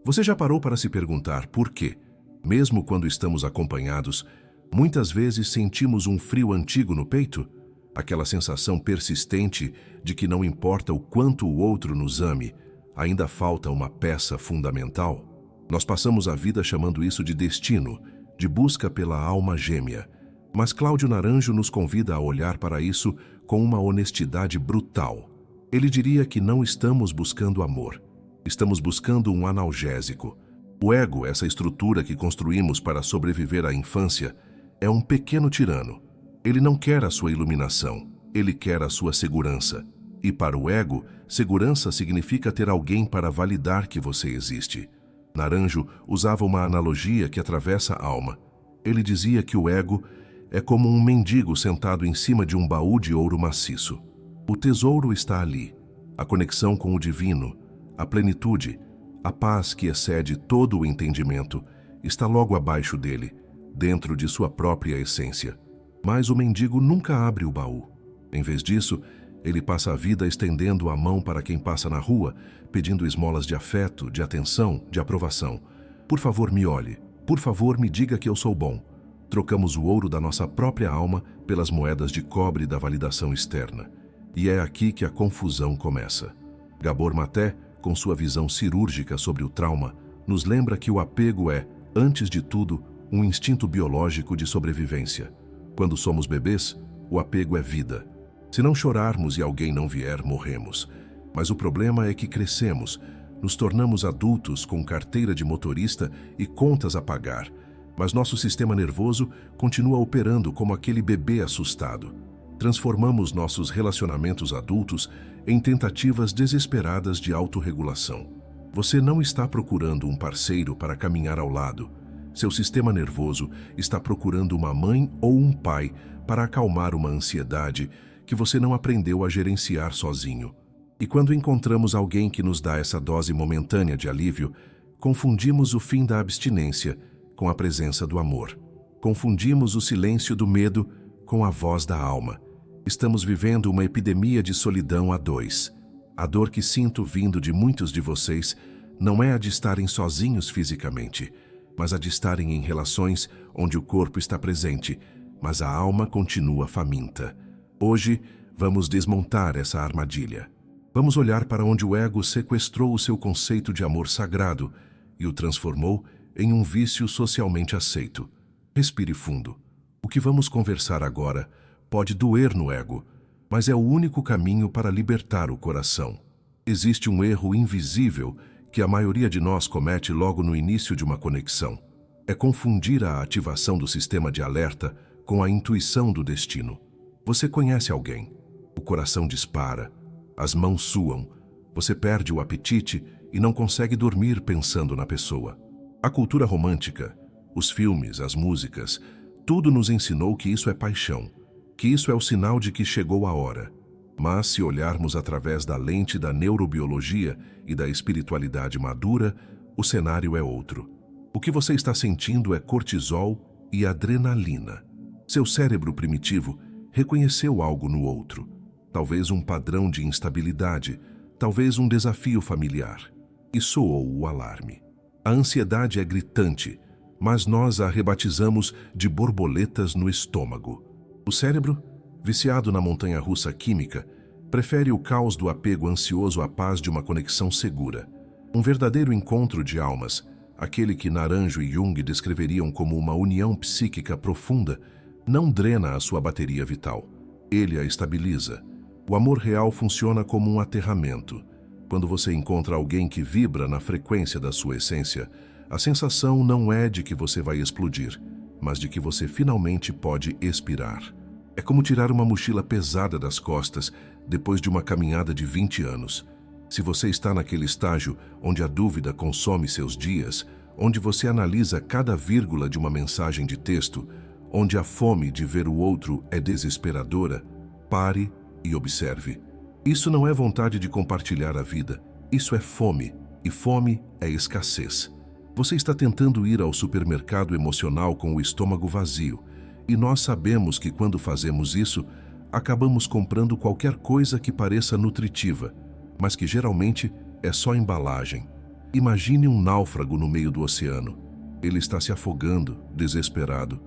Você já parou para se perguntar por quê? Mesmo quando estamos acompanhados, muitas vezes sentimos um frio antigo no peito? Aquela sensação persistente de que não importa o quanto o outro nos ame, ainda falta uma peça fundamental? Nós passamos a vida chamando isso de destino, de busca pela alma gêmea. Mas Cláudio Naranjo nos convida a olhar para isso com uma honestidade brutal. Ele diria que não estamos buscando amor. Estamos buscando um analgésico. O ego, essa estrutura que construímos para sobreviver à infância, é um pequeno tirano. Ele não quer a sua iluminação, ele quer a sua segurança. E para o ego, segurança significa ter alguém para validar que você existe. Naranjo usava uma analogia que atravessa a alma. Ele dizia que o ego é como um mendigo sentado em cima de um baú de ouro maciço. O tesouro está ali, a conexão com o divino, a plenitude, a paz que excede todo o entendimento, está logo abaixo dele, dentro de sua própria essência. Mas o mendigo nunca abre o baú. Em vez disso, ele passa a vida estendendo a mão para quem passa na rua, pedindo esmolas de afeto, de atenção, de aprovação. Por favor, me olhe. Por favor, me diga que eu sou bom. Trocamos o ouro da nossa própria alma pelas moedas de cobre da validação externa. E é aqui que a confusão começa. Gabor Maté, com sua visão cirúrgica sobre o trauma, nos lembra que o apego é, antes de tudo, um instinto biológico de sobrevivência. Quando somos bebês, o apego é vida. Se não chorarmos e alguém não vier, morremos. Mas o problema é que crescemos, nos tornamos adultos com carteira de motorista e contas a pagar, mas nosso sistema nervoso continua operando como aquele bebê assustado. Transformamos nossos relacionamentos adultos em tentativas desesperadas de autorregulação. Você não está procurando um parceiro para caminhar ao lado. Seu sistema nervoso está procurando uma mãe ou um pai para acalmar uma ansiedade que você não aprendeu a gerenciar sozinho. E quando encontramos alguém que nos dá essa dose momentânea de alívio, confundimos o fim da abstinência com a presença do amor. Confundimos o silêncio do medo com a voz da alma. Estamos vivendo uma epidemia de solidão a dois. A dor que sinto vindo de muitos de vocês não é a de estarem sozinhos fisicamente, mas a de estarem em relações onde o corpo está presente, mas a alma continua faminta. Hoje, vamos desmontar essa armadilha. Vamos olhar para onde o ego sequestrou o seu conceito de amor sagrado e o transformou em um vício socialmente aceito. Respire fundo. O que vamos conversar agora pode doer no ego, mas é o único caminho para libertar o coração. Existe um erro invisível que a maioria de nós comete logo no início de uma conexão. É confundir a ativação do sistema de alerta com a intuição do destino. Você conhece alguém, o coração dispara, as mãos suam, você perde o apetite e não consegue dormir pensando na pessoa. A cultura romântica, os filmes, as músicas, tudo nos ensinou que isso é paixão, que isso é o sinal de que chegou a hora. Mas se olharmos através da lente da neurobiologia e da espiritualidade madura, o cenário é outro. O que você está sentindo é cortisol e adrenalina. Seu cérebro primitivo reconheceu algo no outro. Talvez um padrão de instabilidade, talvez um desafio familiar. E soou o alarme. A ansiedade é gritante, mas nós a rebatizamos de borboletas no estômago. O cérebro, viciado na montanha-russa química, prefere o caos do apego ansioso à paz de uma conexão segura. Um verdadeiro encontro de almas, aquele que Naranjo e Jung descreveriam como uma união psíquica profunda, não drena a sua bateria vital. Ele a estabiliza. O amor real funciona como um aterramento. Quando você encontra alguém que vibra na frequência da sua essência, a sensação não é de que você vai explodir, mas de que você finalmente pode expirar. É como tirar uma mochila pesada das costas depois de uma caminhada de 20 anos. Se você está naquele estágio onde a dúvida consome seus dias, onde você analisa cada vírgula de uma mensagem de texto, onde a fome de ver o outro é desesperadora, pare e observe. Isso não é vontade de compartilhar a vida, isso é fome, e fome é escassez. Você está tentando ir ao supermercado emocional com o estômago vazio, e nós sabemos que quando fazemos isso, acabamos comprando qualquer coisa que pareça nutritiva, mas que geralmente é só embalagem. Imagine um náufrago no meio do oceano. Ele está se afogando, desesperado.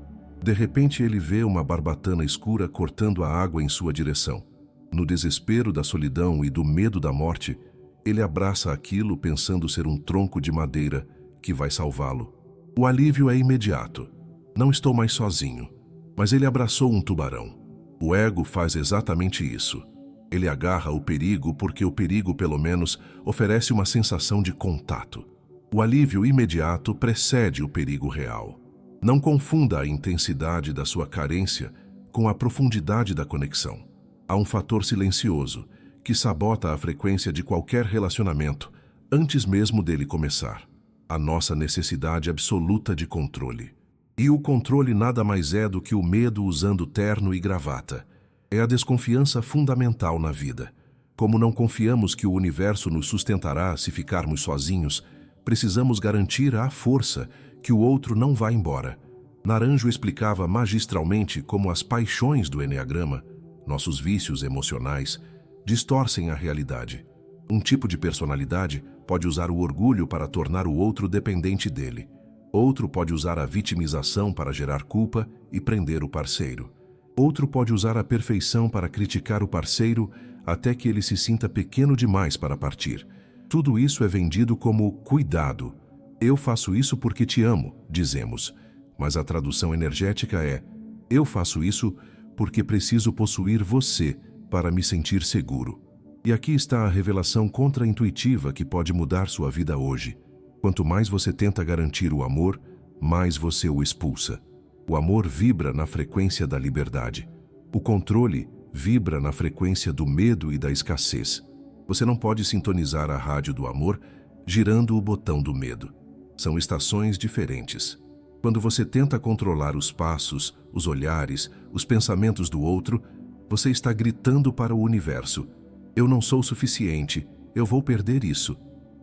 De repente ele vê uma barbatana escura cortando a água em sua direção. No desespero da solidão e do medo da morte, ele abraça aquilo pensando ser um tronco de madeira que vai salvá-lo. O alívio é imediato. Não estou mais sozinho. Mas ele abraçou um tubarão. O ego faz exatamente isso. Ele agarra o perigo porque o perigo, pelo menos, oferece uma sensação de contato. O alívio imediato precede o perigo real. Não confunda a intensidade da sua carência com a profundidade da conexão. Há um fator silencioso que sabota a frequência de qualquer relacionamento antes mesmo dele começar. A nossa necessidade absoluta de controle. E o controle nada mais é do que o medo usando terno e gravata. É a desconfiança fundamental na vida. Como não confiamos que o universo nos sustentará se ficarmos sozinhos, precisamos garantir à força que o outro não vai embora. Naranjo explicava magistralmente como as paixões do eneagrama, nossos vícios emocionais, distorcem a realidade. Um tipo de personalidade pode usar o orgulho para tornar o outro dependente dele. Outro pode usar a vitimização para gerar culpa e prender o parceiro. Outro pode usar a perfeição para criticar o parceiro até que ele se sinta pequeno demais para partir. Tudo isso é vendido como cuidado. Eu faço isso porque te amo, dizemos. Mas a tradução energética é: eu faço isso porque preciso possuir você para me sentir seguro. E aqui está a revelação contraintuitiva que pode mudar sua vida hoje. Quanto mais você tenta garantir o amor, mais você o expulsa. O amor vibra na frequência da liberdade. O controle vibra na frequência do medo e da escassez. Você não pode sintonizar a rádio do amor girando o botão do medo. São estações diferentes. Quando você tenta controlar os passos, os olhares, os pensamentos do outro, você está gritando para o universo: eu não sou suficiente, eu vou perder isso.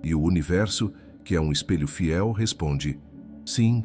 E o universo, que é um espelho fiel, responde: sim,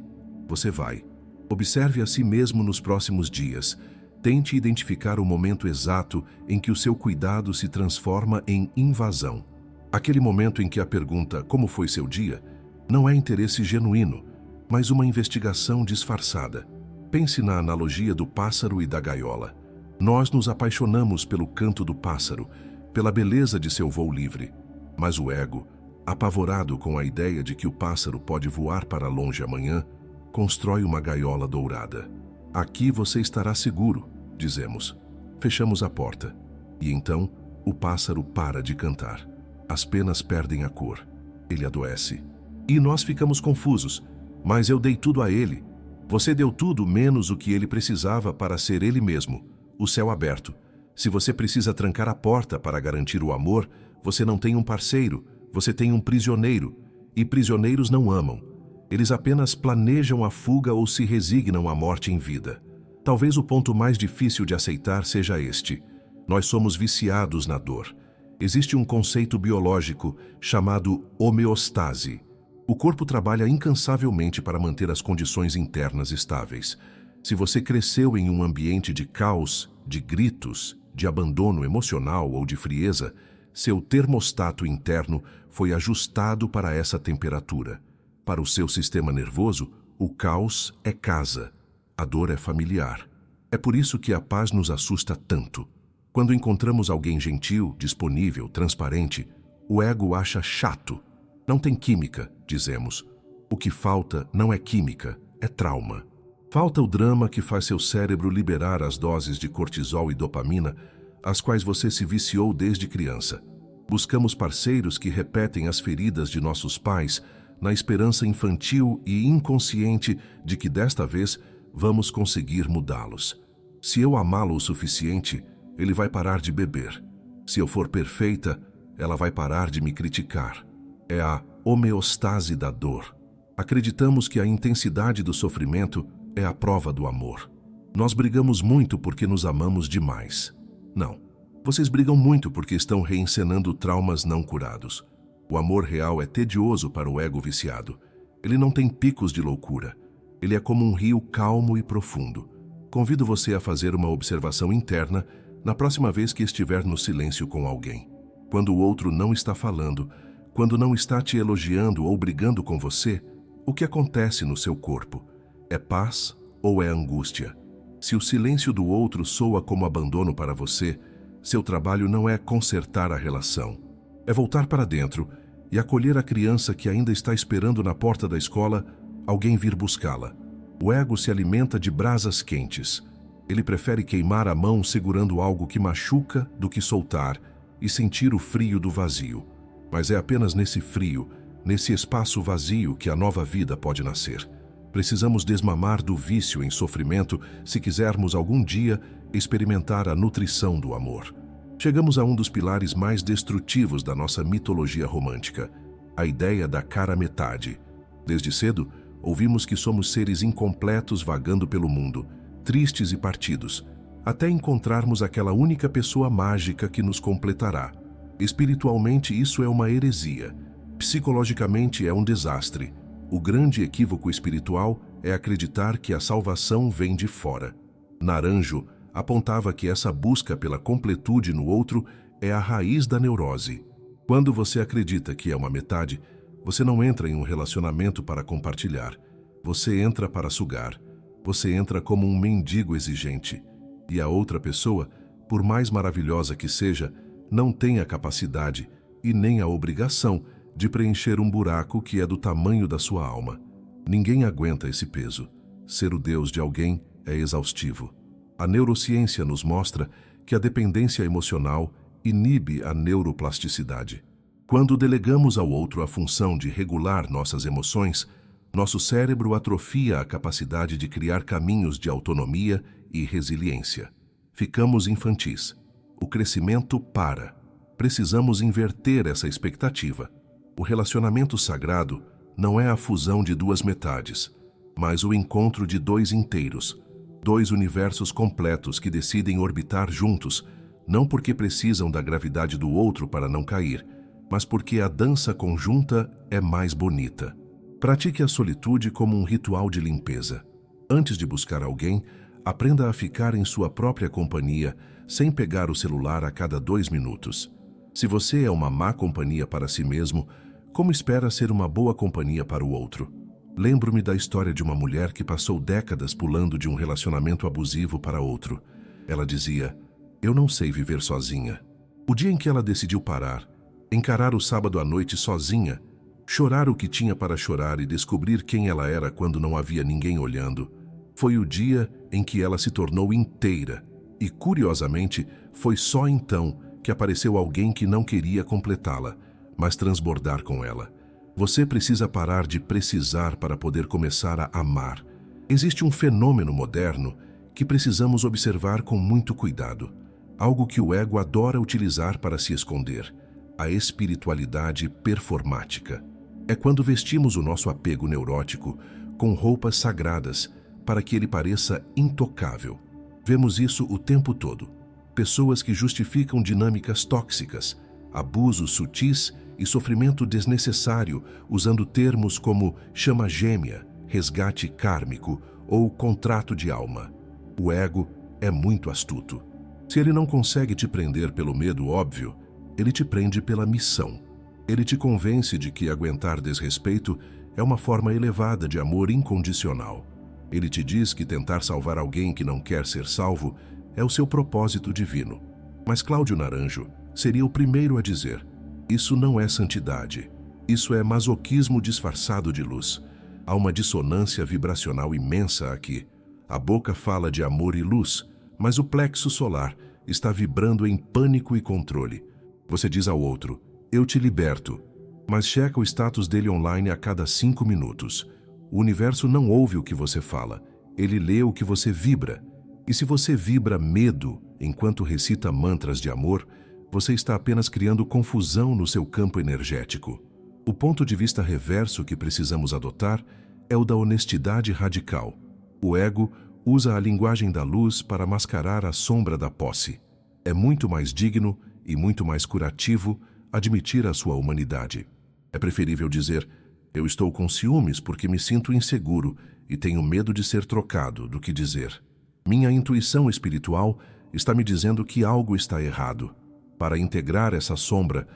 você vai. Observe a si mesmo nos próximos dias. Tente identificar o momento exato em que o seu cuidado se transforma em invasão. Aquele momento em que a pergunta "como foi seu dia?" não é interesse genuíno, mas uma investigação disfarçada. Pense na analogia do pássaro e da gaiola. Nós nos apaixonamos pelo canto do pássaro, pela beleza de seu voo livre. Mas o ego, apavorado com a ideia de que o pássaro pode voar para longe amanhã, constrói uma gaiola dourada. Aqui você estará seguro, dizemos. Fechamos a porta. E então, o pássaro para de cantar. As penas perdem a cor. Ele adoece. E nós ficamos confusos. Mas eu dei tudo a ele. Você deu tudo menos o que ele precisava para ser ele mesmo. O céu aberto. Se você precisa trancar a porta para garantir o amor, você não tem um parceiro, você tem um prisioneiro. E prisioneiros não amam. Eles apenas planejam a fuga ou se resignam à morte em vida. Talvez o ponto mais difícil de aceitar seja este. Nós somos viciados na dor. Existe um conceito biológico chamado homeostase. O corpo trabalha incansavelmente para manter as condições internas estáveis. Se você cresceu em um ambiente de caos, de gritos, de abandono emocional ou de frieza, seu termostato interno foi ajustado para essa temperatura. Para o seu sistema nervoso, o caos é casa, a dor é familiar. É por isso que a paz nos assusta tanto. Quando encontramos alguém gentil, disponível, transparente, o ego acha chato. Não tem química, dizemos. O que falta não é química, é trauma. Falta o drama que faz seu cérebro liberar as doses de cortisol e dopamina, às quais você se viciou desde criança. Buscamos parceiros que repetem as feridas de nossos pais, na esperança infantil e inconsciente de que desta vez vamos conseguir mudá-los. Se eu amá-lo o suficiente, ele vai parar de beber. Se eu for perfeita, ela vai parar de me criticar. É a homeostase da dor. Acreditamos que a intensidade do sofrimento é a prova do amor. Nós brigamos muito porque nos amamos demais. Não. Vocês brigam muito porque estão reencenando traumas não curados. O amor real é tedioso para o ego viciado. Ele não tem picos de loucura. Ele é como um rio calmo e profundo. Convido você a fazer uma observação interna na próxima vez que estiver no silêncio com alguém. Quando o outro não está falando, Quando não está te elogiando ou brigando com você, o que acontece no seu corpo? É paz ou é angústia? Se o silêncio do outro soa como abandono para você, seu trabalho não é consertar a relação. É voltar para dentro e acolher a criança que ainda está esperando na porta da escola alguém vir buscá-la. O ego se alimenta de brasas quentes. Ele prefere queimar a mão segurando algo que machuca do que soltar e sentir o frio do vazio. Mas é apenas nesse frio, nesse espaço vazio, que a nova vida pode nascer. Precisamos desmamar do vício em sofrimento se quisermos algum dia experimentar a nutrição do amor. Chegamos a um dos pilares mais destrutivos da nossa mitologia romântica, a ideia da cara metade. Desde cedo, ouvimos que somos seres incompletos vagando pelo mundo, tristes e partidos, até encontrarmos aquela única pessoa mágica que nos completará. Espiritualmente, isso é uma heresia. Psicologicamente, é um desastre. O grande equívoco espiritual é acreditar que a salvação vem de fora. Naranjo apontava que essa busca pela completude no outro é a raiz da neurose. Quando você acredita que é uma metade, você não entra em um relacionamento para compartilhar. Você entra para sugar. Você entra como um mendigo exigente. E a outra pessoa, por mais maravilhosa que seja, não tem a capacidade e nem a obrigação de preencher um buraco que é do tamanho da sua alma. Ninguém aguenta esse peso. Ser o Deus de alguém é exaustivo. A neurociência nos mostra que a dependência emocional inibe a neuroplasticidade. Quando delegamos ao outro a função de regular nossas emoções, nosso cérebro atrofia a capacidade de criar caminhos de autonomia e resiliência. Ficamos infantis. O crescimento para. Precisamos inverter essa expectativa. O relacionamento sagrado não é a fusão de duas metades, mas o encontro de dois inteiros, dois universos completos que decidem orbitar juntos, não porque precisam da gravidade do outro para não cair, mas porque a dança conjunta é mais bonita. Pratique a solitude como um ritual de limpeza. Antes de buscar alguém, aprenda a ficar em sua própria companhia, sem pegar o celular a cada 2 minutos. Se você é uma má companhia para si mesmo, como espera ser uma boa companhia para o outro? Lembro-me da história de uma mulher que passou décadas pulando de um relacionamento abusivo para outro. Ela dizia: "Eu não sei viver sozinha." O dia em que ela decidiu parar, encarar o sábado à noite sozinha, chorar o que tinha para chorar e descobrir quem ela era quando não havia ninguém olhando, foi o dia em que ela se tornou inteira. E, curiosamente, foi só então que apareceu alguém que não queria completá-la, mas transbordar com ela. Você precisa parar de precisar para poder começar a amar. Existe um fenômeno moderno que precisamos observar com muito cuidado. Algo que o ego adora utilizar para se esconder: a espiritualidade performática. É quando vestimos o nosso apego neurótico com roupas sagradas para que ele pareça intocável. Vemos isso o tempo todo. Pessoas que justificam dinâmicas tóxicas, abusos sutis e sofrimento desnecessário usando termos como chama gêmea, resgate kármico ou contrato de alma. O ego é muito astuto. Se ele não consegue te prender pelo medo óbvio, ele te prende pela missão. Ele te convence de que aguentar desrespeito é uma forma elevada de amor incondicional. Ele te diz que tentar salvar alguém que não quer ser salvo é o seu propósito divino. Mas Cláudio Naranjo seria o primeiro a dizer: isso não é santidade. Isso é masoquismo disfarçado de luz. Há uma dissonância vibracional imensa aqui. A boca fala de amor e luz, mas o plexo solar está vibrando em pânico e controle. Você diz ao outro: eu te liberto, mas checa o status dele online a cada 5 minutos. O universo não ouve o que você fala, ele lê o que você vibra. E se você vibra medo enquanto recita mantras de amor, você está apenas criando confusão no seu campo energético. O ponto de vista reverso que precisamos adotar é o da honestidade radical. O ego usa a linguagem da luz para mascarar a sombra da posse. É muito mais digno e muito mais curativo admitir a sua humanidade. É preferível dizer: eu estou com ciúmes porque me sinto inseguro e tenho medo de ser trocado, do que dizer: minha intuição espiritual está me dizendo que algo está errado. Para integrar essa sombra,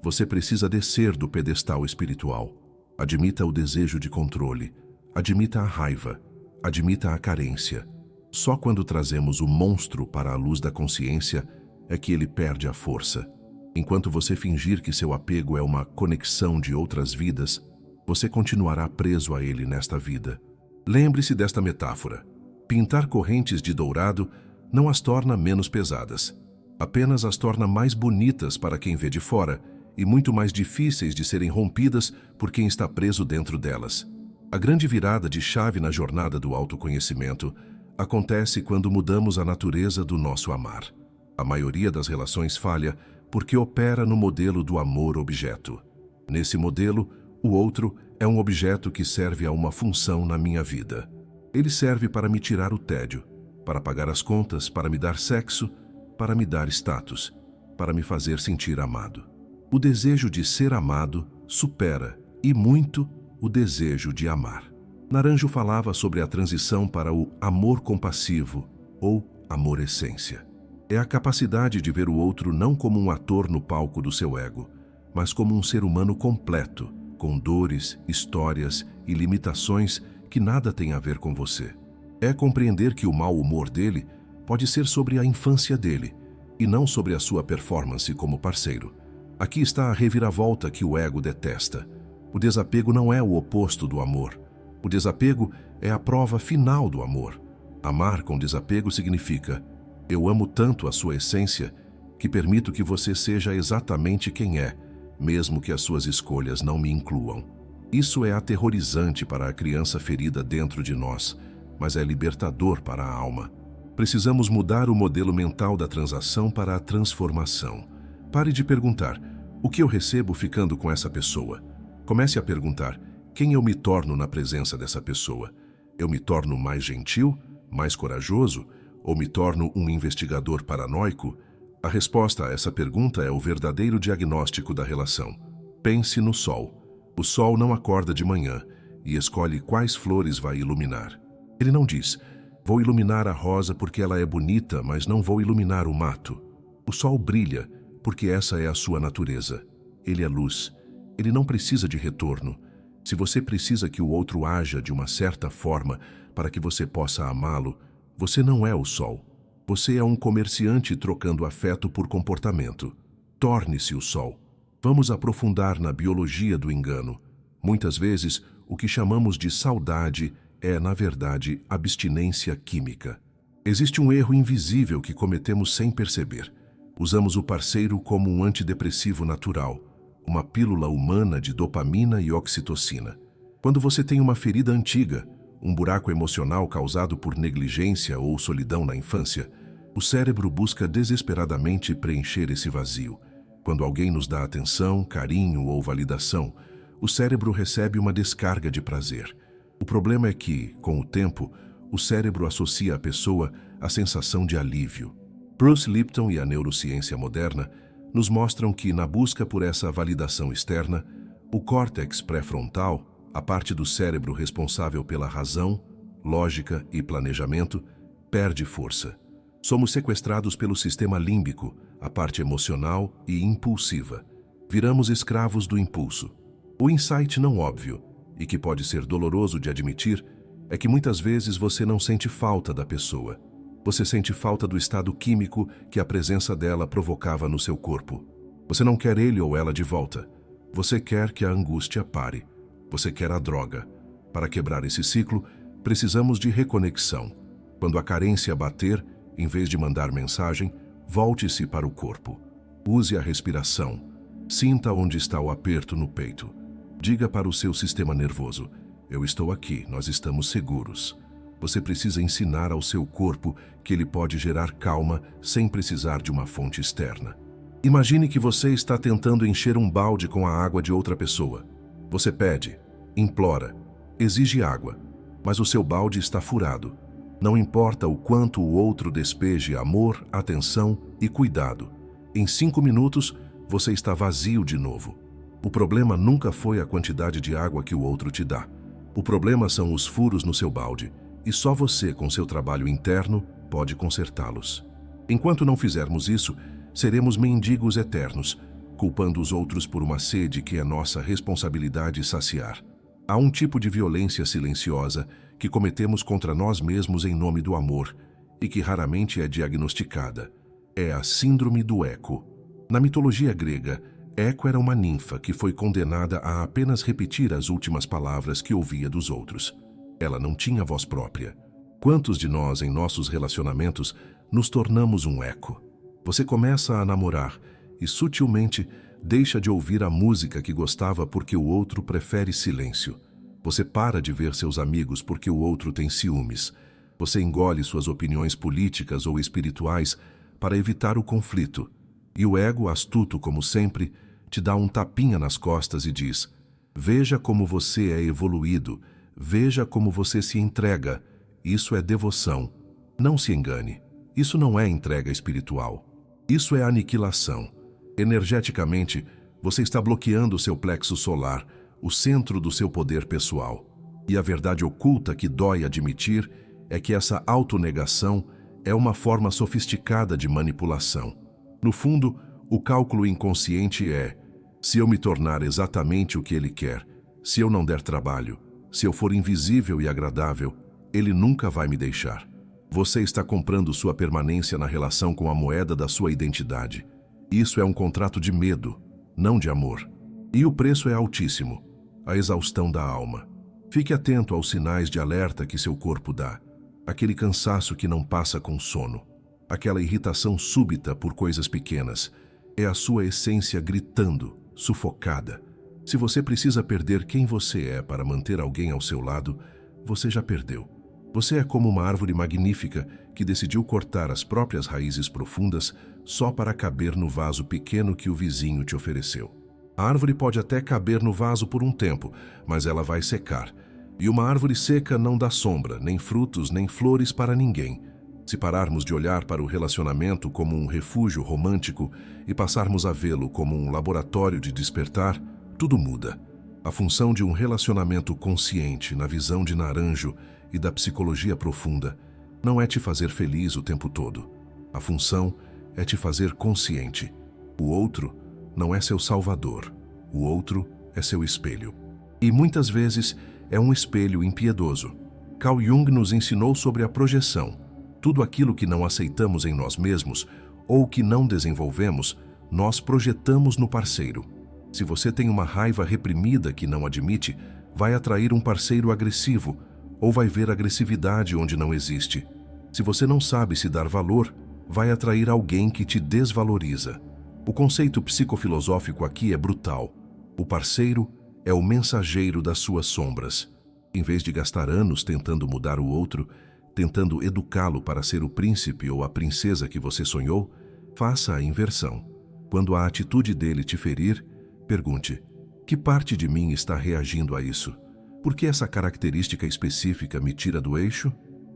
Você precisa descer do pedestal espiritual. Admita o desejo de controle. Admita a raiva. Admita a carência. Só quando trazemos o monstro para a luz da consciência é que ele perde a força. Enquanto você fingir que seu apego é uma conexão de outras vidas, você continuará preso a ele nesta vida. Lembre-se desta metáfora. Pintar correntes de dourado não as torna menos pesadas. Apenas as torna mais bonitas para quem vê de fora e muito mais difíceis de serem rompidas por quem está preso dentro delas. A grande virada de chave na jornada do autoconhecimento acontece quando mudamos a natureza do nosso amar. A maioria das relações falha porque opera no modelo do amor-objeto. Nesse modelo, o outro é um objeto que serve a uma função na minha vida. Ele serve para me tirar o tédio, para pagar as contas, para me dar sexo, para me dar status, para me fazer sentir amado. O desejo de ser amado supera, e muito, o desejo de amar. Naranjo falava sobre a transição para o amor compassivo, ou amor-essência. É a capacidade de ver o outro não como um ator no palco do seu ego, mas como um ser humano completo, com dores, histórias e limitações que nada têm a ver com você. É compreender que o mau humor dele pode ser sobre a infância dele, e não sobre a sua performance como parceiro. Aqui está a reviravolta que o ego detesta. O desapego não é o oposto do amor. O desapego é a prova final do amor. Amar com desapego significa: eu amo tanto a sua essência que permito que você seja exatamente quem é, mesmo que as suas escolhas não me incluam. Isso é aterrorizante para a criança ferida dentro de nós, mas é libertador para a alma. Precisamos mudar o modelo mental da transação para a transformação. Pare de perguntar: o que eu recebo ficando com essa pessoa? Comece a perguntar: quem eu me torno na presença dessa pessoa? Eu me torno mais gentil, mais corajoso, ou me torno um investigador paranoico? A resposta a essa pergunta é o verdadeiro diagnóstico da relação. Pense no sol. O sol não acorda de manhã e escolhe quais flores vai iluminar. Ele não diz: vou iluminar a rosa porque ela é bonita, mas não vou iluminar o mato. O sol brilha porque essa é a sua natureza. Ele é luz. Ele não precisa de retorno. Se você precisa que o outro haja de uma certa forma para que você possa amá-lo, você não é o sol. Você é um comerciante trocando afeto por comportamento. Torne-se o sol. Vamos aprofundar na biologia do engano. Muitas vezes, o que chamamos de saudade é, na verdade, abstinência química. Existe um erro invisível que cometemos sem perceber. Usamos o parceiro como um antidepressivo natural, uma pílula humana de dopamina e oxitocina. Quando você tem uma ferida antiga, um buraco emocional causado por negligência ou solidão na infância, o cérebro busca desesperadamente preencher esse vazio. Quando alguém nos dá atenção, carinho ou validação, o cérebro recebe uma descarga de prazer. O problema é que, com o tempo, o cérebro associa a pessoa à sensação de alívio. Bruce Lipton e a neurociência moderna nos mostram que, na busca por essa validação externa, o córtex pré-frontal, a parte do cérebro responsável pela razão, lógica e planejamento, perde força. Somos sequestrados pelo sistema límbico, a parte emocional e impulsiva. Viramos escravos do impulso. O insight não óbvio, e que pode ser doloroso de admitir, é que muitas vezes você não sente falta da pessoa. Você sente falta do estado químico que a presença dela provocava no seu corpo. Você não quer ele ou ela de volta. Você quer que a angústia pare. Você quer a droga. Para quebrar esse ciclo, precisamos de reconexão. Quando a carência bater, em vez de mandar mensagem, volte-se para o corpo. Use a respiração. Sinta onde está o aperto no peito. Diga para o seu sistema nervoso: eu estou aqui, nós estamos seguros. Você precisa ensinar ao seu corpo que ele pode gerar calma sem precisar de uma fonte externa. Imagine que você está tentando encher um balde com a água de outra pessoa. Você pede, implora, exige água, mas o seu balde está furado. Não importa o quanto o outro despeje amor, atenção e cuidado. Em 5 minutos, você está vazio de novo. O problema nunca foi a quantidade de água que o outro te dá. O problema são os furos no seu balde, e só você, com seu trabalho interno, pode consertá-los. Enquanto não fizermos isso, seremos mendigos eternos, culpando os outros por uma sede que é nossa responsabilidade saciar. Há um tipo de violência silenciosa que cometemos contra nós mesmos em nome do amor e que raramente é diagnosticada. É a síndrome do Eco. Na mitologia grega, Eco era uma ninfa que foi condenada a apenas repetir as últimas palavras que ouvia dos outros. Ela não tinha voz própria. Quantos de nós, em nossos relacionamentos, nos tornamos um eco? Você começa a namorar e, sutilmente, deixa de ouvir a música que gostava porque o outro prefere silêncio. Você para de ver seus amigos porque o outro tem ciúmes. Você engole suas opiniões políticas ou espirituais para evitar o conflito. E o ego, astuto como sempre, te dá um tapinha nas costas e diz: veja como você é evoluído, veja como você se entrega. Isso é devoção. Não se engane. Isso não é entrega espiritual. Isso é aniquilação. Energeticamente, você está bloqueando o seu plexo solar, o centro do seu poder pessoal. E a verdade oculta que dói admitir é que essa autonegação é uma forma sofisticada de manipulação. No fundo, o cálculo inconsciente é: se eu me tornar exatamente o que ele quer, se eu não der trabalho, se eu for invisível e agradável, ele nunca vai me deixar. Você está comprando sua permanência na relação com a moeda da sua identidade. Isso é um contrato de medo, não de amor. E o preço é altíssimo: a exaustão da alma. Fique atento aos sinais de alerta que seu corpo dá. Aquele cansaço que não passa com sono. Aquela irritação súbita por coisas pequenas. É a sua essência gritando, sufocada. Se você precisa perder quem você é para manter alguém ao seu lado, você já perdeu. Você é como uma árvore magnífica que decidiu cortar as próprias raízes profundas só para caber no vaso pequeno que o vizinho te ofereceu. A árvore pode até caber no vaso por um tempo, mas ela vai secar. E uma árvore seca não dá sombra, nem frutos, nem flores para ninguém. Se pararmos de olhar para o relacionamento como um refúgio romântico e passarmos a vê-lo como um laboratório de despertar, tudo muda. A função de um relacionamento consciente, na visão de Naranjo e da psicologia profunda, não é te fazer feliz o tempo todo. A função é te fazer consciente. O outro não é seu salvador. O outro é seu espelho. E muitas vezes é um espelho impiedoso. Carl Jung nos ensinou sobre a projeção. Tudo aquilo que não aceitamos em nós mesmos ou que não desenvolvemos, nós projetamos no parceiro. Se você tem uma raiva reprimida que não admite, vai atrair um parceiro agressivo ou vai ver agressividade onde não existe. Se você não sabe se dar valor, vai atrair alguém que te desvaloriza. O conceito psicofilosófico aqui é brutal. O parceiro é o mensageiro das suas sombras. Em vez de gastar anos tentando mudar o outro, tentando educá-lo para ser o príncipe ou a princesa que você sonhou, faça a inversão. Quando a atitude dele te ferir, pergunte: que parte de mim está reagindo a isso? Por que essa característica específica me tira do eixo?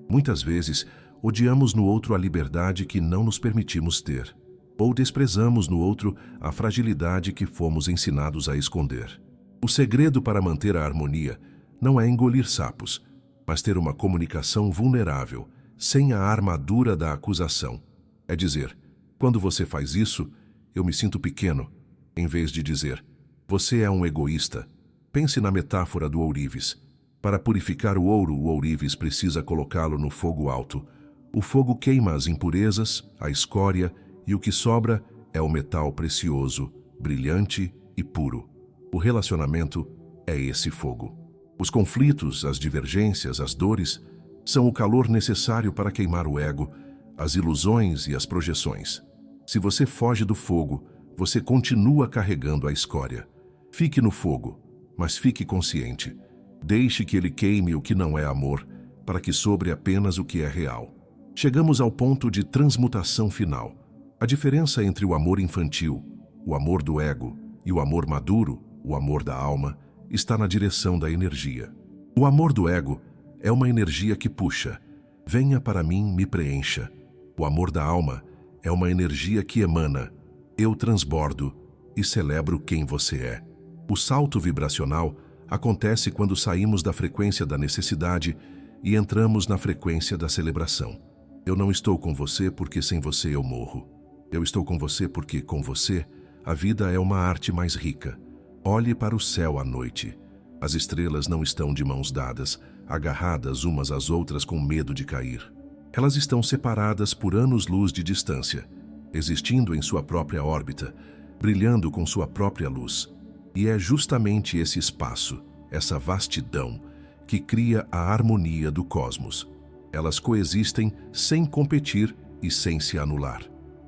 Muitas vezes, odiamos no outro a liberdade que não nos permitimos ter, ou desprezamos no outro a fragilidade que fomos ensinados a esconder. O segredo para manter a harmonia não é engolir sapos, mas ter uma comunicação vulnerável, sem a armadura da acusação. É dizer: quando você faz isso, eu me sinto pequeno, em vez de dizer: você é um egoísta. Pense na metáfora do ourives. Para purificar o ourives precisa colocá-lo no fogo alto. O fogo queima as impurezas, a escória, e o que sobra é o metal precioso, brilhante e puro. O relacionamento é esse fogo. Os conflitos, as divergências, as dores, são o calor necessário para queimar o ego, as ilusões e as projeções. Se você foge do fogo, você continua carregando a escória. Fique no fogo, mas fique consciente. Deixe que ele queime o que não é amor, para que sobre apenas o que é real. Chegamos ao ponto de transmutação final. A diferença entre o amor infantil, o amor do ego, e o amor maduro, o amor da alma, está na direção da energia. O amor do ego é uma energia que puxa. Venha para mim, me preencha. O amor da alma é uma energia que emana. Eu transbordo e celebro quem você é. O salto vibracional acontece quando saímos da frequência da necessidade e entramos na frequência da celebração. Eu não estou com você porque sem você eu morro. Eu estou com você porque, com você, a vida é uma arte mais rica. Olhe para o céu à noite. As estrelas não estão de mãos dadas, agarradas umas às outras com medo de cair. Elas estão separadas por anos-luz de distância, existindo em sua própria órbita, brilhando com sua própria luz. E é justamente esse espaço, essa vastidão, que cria a harmonia do cosmos. Elas coexistem sem competir e sem se anular.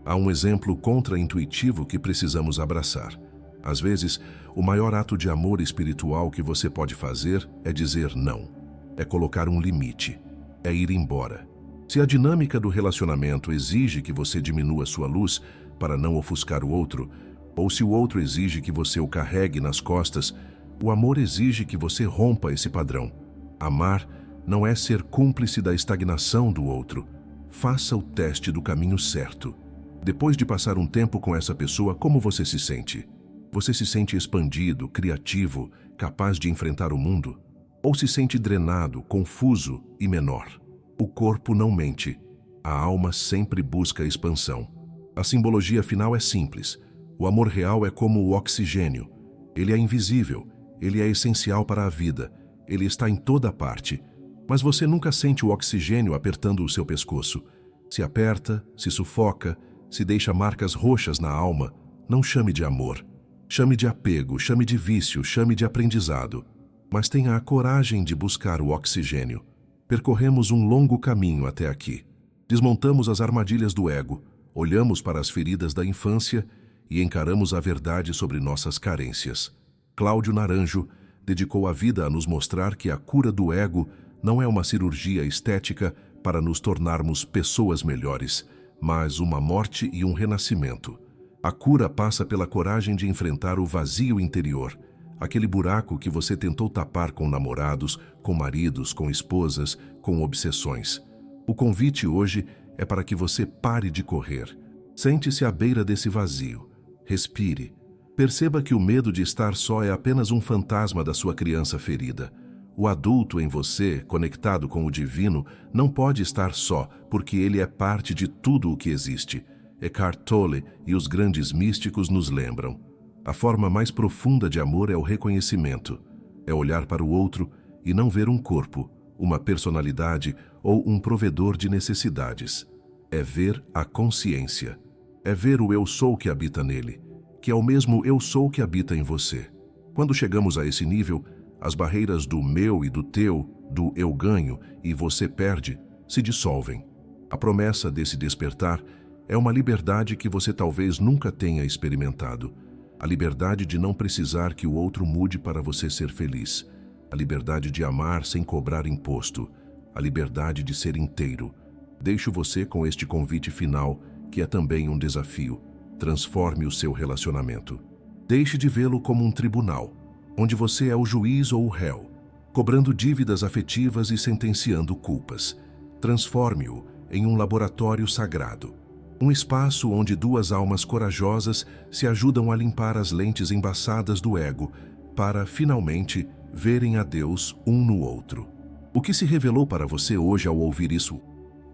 Há um exemplo contra-intuitivo que precisamos abraçar. Às vezes, o maior ato de amor espiritual que você pode fazer é dizer não. É colocar um limite. É ir embora. Se a dinâmica do relacionamento exige que você diminua sua luz para não ofuscar o outro, ou se o outro exige que você o carregue nas costas, o amor exige que você rompa esse padrão. Amar não é ser cúmplice da estagnação do outro. Faça o teste do caminho certo. Depois de passar um tempo com essa pessoa, como você se sente? Você se sente expandido, criativo, capaz de enfrentar o mundo? Ou se sente drenado, confuso e menor? O corpo não mente. A alma sempre busca expansão. A simbologia final é simples. O amor real é como o oxigênio. Ele é invisível. Ele é essencial para a vida. Ele está em toda parte. Mas você nunca sente o oxigênio apertando o seu pescoço. Se aperta, se sufoca, se deixa marcas roxas na alma. Não chame de amor. Chame de apego, chame de vício, chame de aprendizado. Mas tenha a coragem de buscar o oxigênio. Percorremos um longo caminho até aqui. Desmontamos as armadilhas do ego, olhamos para as feridas da infância e encaramos a verdade sobre nossas carências. Cláudio Naranjo dedicou a vida a nos mostrar que a cura do ego não é uma cirurgia estética para nos tornarmos pessoas melhores, mas uma morte e um renascimento. A cura passa pela coragem de enfrentar o vazio interior, aquele buraco que você tentou tapar com namorados, com maridos, com esposas, com obsessões. O convite hoje é para que você pare de correr. Sente-se à beira desse vazio. Respire. Perceba que o medo de estar só é apenas um fantasma da sua criança ferida. O adulto em você, conectado com o divino, não pode estar só, porque ele é parte de tudo o que existe. Eckhart Tolle e os grandes místicos nos lembram. A forma mais profunda de amor é o reconhecimento. É olhar para o outro e não ver um corpo, uma personalidade ou um provedor de necessidades. É ver a consciência. É ver o eu sou que habita nele, que é o mesmo eu sou que habita em você. Quando chegamos a esse nível, as barreiras do meu e do teu, do eu ganho e você perde, se dissolvem. A promessa desse despertar é uma liberdade que você talvez nunca tenha experimentado. A liberdade de não precisar que o outro mude para você ser feliz. A liberdade de amar sem cobrar imposto. A liberdade de ser inteiro. Deixo você com este convite final, que é também um desafio. Transforme o seu relacionamento. Deixe de vê-lo como um tribunal, onde você é o juiz ou o réu, cobrando dívidas afetivas e sentenciando culpas. Transforme-o em um laboratório sagrado. Um espaço onde duas almas corajosas se ajudam a limpar as lentes embaçadas do ego para, finalmente, verem a Deus um no outro. O que se revelou para você hoje ao ouvir isso?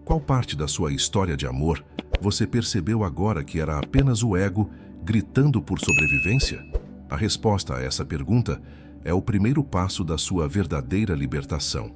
Qual parte da sua história de amor você percebeu agora que era apenas o ego gritando por sobrevivência? A resposta a essa pergunta é o primeiro passo da sua verdadeira libertação.